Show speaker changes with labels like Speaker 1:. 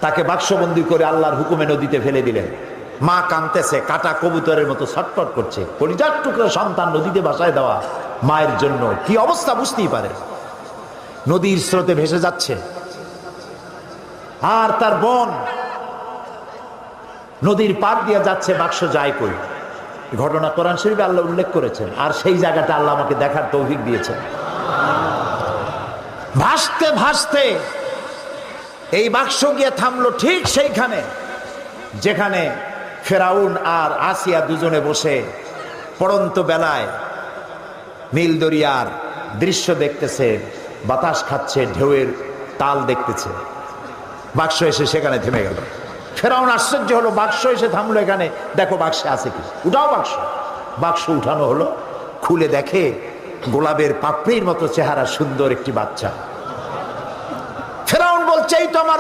Speaker 1: তাকে বাক্সবন্দি করে আল্লাহর হুকুমে নদীতে ফেলে দিলেন। মা কাঁদতেছে, কাটা কবুতরের মতো ছটফট করছে। কলিজার টুকরো সন্তান নদীতে ভাসায় দেওয়া মায়ের জন্য কি অবস্থা বুঝতেই পারে। নদীর স্রোতে ভেসে যাচ্ছে, আর তার বোন নদীর পার দিয়ে যাচ্ছে, বাক্স যায় কই। ঘটনা কোরআন শরীফে আল্লাহ উল্লেখ করেছেন, আর সেই জায়গাটা আল্লাহ আমাকে দেখার তৌফিক দিয়েছেন। ভাসতে ভাসতে এই বাক্স গিয়ে থামলো ঠিক সেইখানে যেখানে ফেরাউন আর আসিয়া দুজনে বসে পড়ন্ত বেলায় নীল দরিয়ার দৃশ্য দেখতেছে, বাতাস খাচ্ছে, ঢেউয়ের তাল দেখতেছে। বাক্স এসে সেখানে থেমে গেল। ফেরাউন আশ্চর্য হলো, বাক্স এসে থামলো এখানে, দেখো বাক্সে আছে কি, উঠাও বাক্স। বাক্স উঠানো হলো, খুলে দেখে গোলাপের পাপড়ির মতো চেহারা সুন্দর একটি বাচ্চা। ফেরাউন বলছে, এই তো আমার